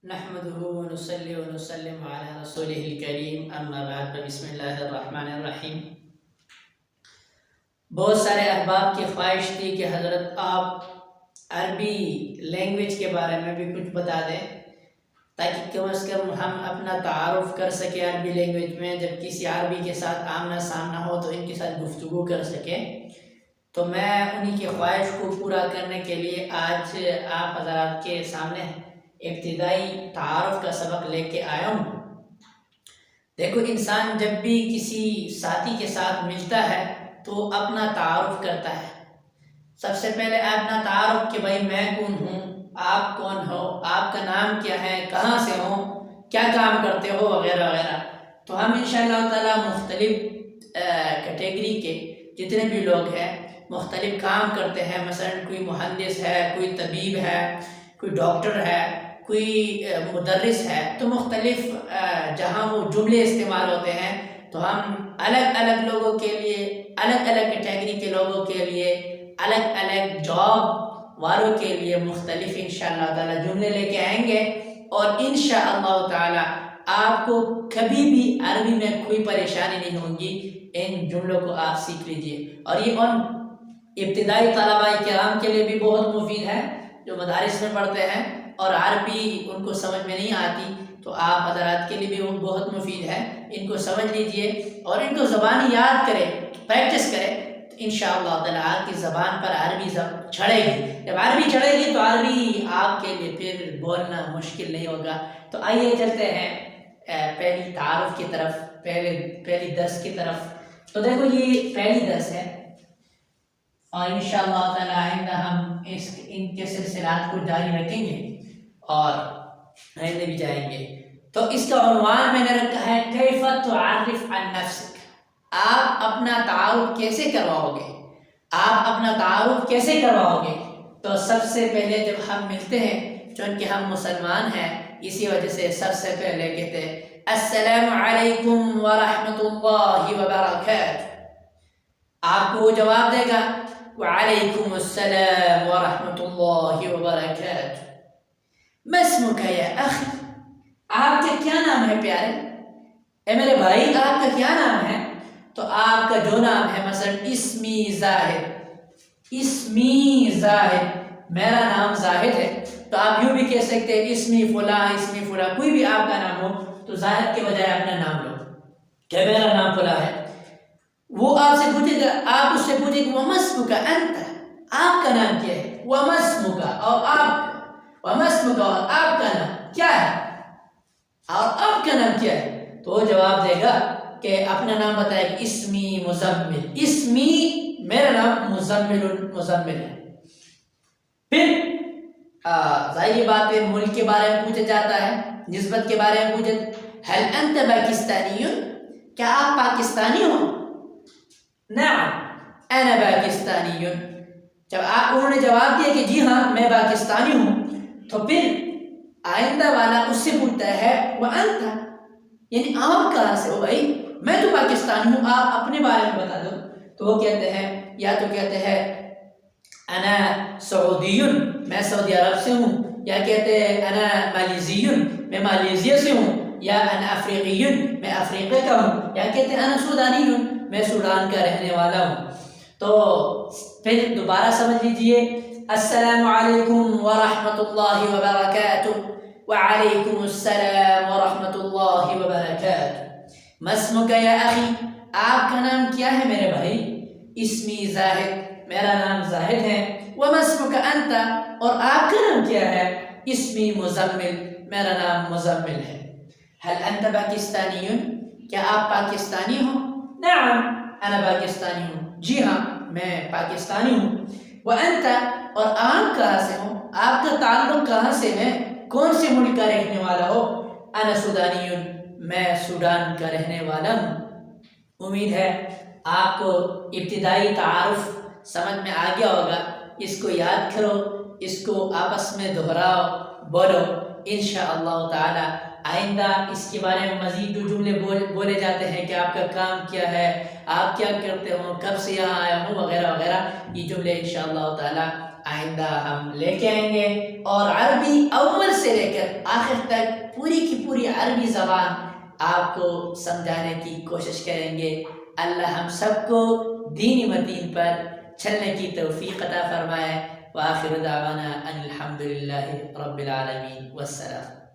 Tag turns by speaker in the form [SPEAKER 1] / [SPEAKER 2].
[SPEAKER 1] نحمده ونصلي ونسلم على رسوله الکریم اما بعد بسم اللہ الرحمن الرحیم۔ بہت سارے احباب کی خواہش تھی کہ حضرت آپ عربی لینگویج کے بارے میں بھی کچھ بتا دیں تاکہ کم از کم ہم اپنا تعارف کر سکیں عربی لینگویج میں، جب کسی عربی کے ساتھ آمنا سامنا ہو تو ان کے ساتھ گفتگو کر سکیں۔ تو میں انہی کی خواہش کو پورا کرنے کے لیے آج آپ حضرات کے سامنے ابتدائی تعارف کا سبق لے کے آیا ہوں۔ دیکھو، انسان جب بھی کسی ساتھی کے ساتھ ملتا ہے تو اپنا تعارف کرتا ہے۔ سب سے پہلے اپنا تعارف کہ بھائی میں کون ہوں، آپ کون ہو، آپ کا نام کیا ہے، کہاں سے ہو، کیا کام کرتے ہو، وغیرہ وغیرہ۔ تو ہم انشاءاللہ تعالی مختلف کیٹیگری کے جتنے بھی لوگ ہیں مختلف کام کرتے ہیں، مثلا کوئی مہندس ہے، کوئی طبیب ہے، کوئی ڈاکٹر ہے، کوئی مدرس ہے، تو مختلف جہاں وہ جملے استعمال ہوتے ہیں تو ہم الگ الگ لوگوں کے لیے، الگ الگ کیٹیگری کے لوگوں کے لیے، الگ الگ جاب والوں کے لیے مختلف انشاءاللہ تعالی جملے لے کے آئیں گے، اور انشاءاللہ تعالی آپ کو کبھی بھی عربی میں کوئی پریشانی نہیں ہوگی۔ ان جملوں کو آپ سیکھ لیجئے، اور یہ ان ابتدائی طلباء کرام کے لیے بھی بہت مفید ہے جو مدارس میں پڑھتے ہیں اور عربی ان کو سمجھ میں نہیں آتی، تو آپ حضرات کے لیے بھی وہ بہت مفید ہے۔ ان کو سمجھ لیجئے اور ان کو زبان یاد کرے، پریکٹس کرے، تو انشاءاللہ تعالی آپ کی زبان پر عربی چڑھے گی۔ جب عربی چڑھے گی تو عربی آپ کے لیے پھر بولنا مشکل نہیں ہوگا۔ تو آئیے چلتے ہیں پہلی تعارف کی طرف، پہلی درس کی طرف۔ تو دیکھو، یہ پہلی درس ہے اور انشاءاللہ تعالی آئندہ ہم ان کے سلسلات کو جاری رکھیں گے اور آئندہ بھی جائیں گے۔ تو اس کا عنوان میں نے رکھا ہے کیف تعرف عن نفسک، آپ اپنا تعارف کیسے کرواؤ گے، آپ اپنا تعارف کیسے کرواؤ گے۔ تو سب سے پہلے جب ہم ملتے ہیں، چونکہ ہم مسلمان ہیں اسی وجہ سے سب سے پہلے کہتے ہیں السلام علیکم ورحمۃ اللہ وبرکاتہ۔ آپ کو وہ جواب دے گا وعلیکم السلام ورحمۃ اللہ وبرکاتہ۔ ما اسمک یا اخی، آپ کا کیا نام ہے پیارے، اے میرے بھائی آپ کا کیا نام ہے۔ تو آپ کا جو نام ہے، مثلا اسمی زاہد، اسمی زاہد، میرا نام زاہد ہے، تو آپ یوں بھی کہہ سکتے ہیں اسمی فلاں، اسمی فلاں، کوئی بھی آپ کا نام ہو تو زاہد کے بجائے اپنا نام لو کہ میرا نام فلاں ہے۔ وہ آپ سے پوچھے گا، آپ اس سے پوچھے گا وما اسمک انت، آپ کا نام کیا ہے، وما اسمک، اور آپ، وما اسمک، اور آپ کا نام کیا ہے، اور آپ کا نام کیا ہے۔ تو وہ جواب دے گا کہ اپنا نام بتائے گا اسمی مزمل، اسمی میرا نام مزمل ہے۔ پھر ظاہری بات ہے ملک کے بارے میں پوچھا جاتا ہے، نسبت کے بارے میں پوچھا، هل انت پاکستانی، کیا آپ پاکستانی ہو، نعم انا پاکستانی، جب انہوں نے جواب دیا کہ جی ہاں میں پاکستانی ہوں، تو پھر آئندہ والا اس سے پوچھتا ہے وانت، یعنی آپ کہاں سے ہو بھائی، میں تو پاکستانی ہوں، آپ اپنے بارے میں بتا دو۔ تو وہ کہتے ہیں، یا تو کہتے ہیں انا سعودی، میں سعودی عرب سے ہوں، یا کہتے ہیں انا مالیزی، میں مالیزیا سے ہوں، یا انا افریقی، میں افریقہ کا ہوں، یا کہتے ہیں انا سودانی، میں سوڈان کا رہنے والا ہوں۔ تو پھر دوبارہ سمجھ لیجئے السلام علیکم ورحمۃ اللہ وبرکاتہ، وعلیکم السلام ورحمۃ اللہ وبرکاتہ۔ ما اسمک یا اخی، آپ کا نام کیا ہے میرے بھائی، اسمی زاہد، میرا نام زاہد ہے، وما اسمک انت، اور آپ کا نام کیا ہے، اسمی مزمل، میرا نام مزمل ہے۔ هل انت پاکستانی، کیا آپ پاکستانی ہو، نعم انا پاکستانی ہوں، جی ہاں میں پاکستانی ہوں۔ وانت، اور آپ کہاں سے ہو، آپ کا تعلق کہاں سے ہے، کون سے ملک کا رہنے والا ہو، انا سودانی، میں سوڈان کا رہنے والا ہوں۔ امید ہے آپ کو ابتدائی تعارف سمجھ میں آ گیا ہوگا، اس کو یاد کرو، اس کو آپس میں دہراؤ، بولو انشاءاللہ تعالی۔ آئندہ اس کے بارے میں مزید جو جملے بولے جاتے ہیں کہ آپ کا کام کیا ہے، آپ کیا کرتے ہو، کب سے یہاں آیا ہوں، وغیرہ وغیرہ، یہ جملے انشاءاللہ تعالی آئندہ ہم لے کے آئیں گے، اور عربی اول سے لے کر آخر تک پوری کی پوری عربی زبان آپ کو سمجھانے کی کوشش کریں گے۔ اللہ ہم سب کو دین متین پر چلنے کی توفیق عطا فرمائے۔ وآخر دعوانا ان الحمد للہ رب العالمین، والسلام۔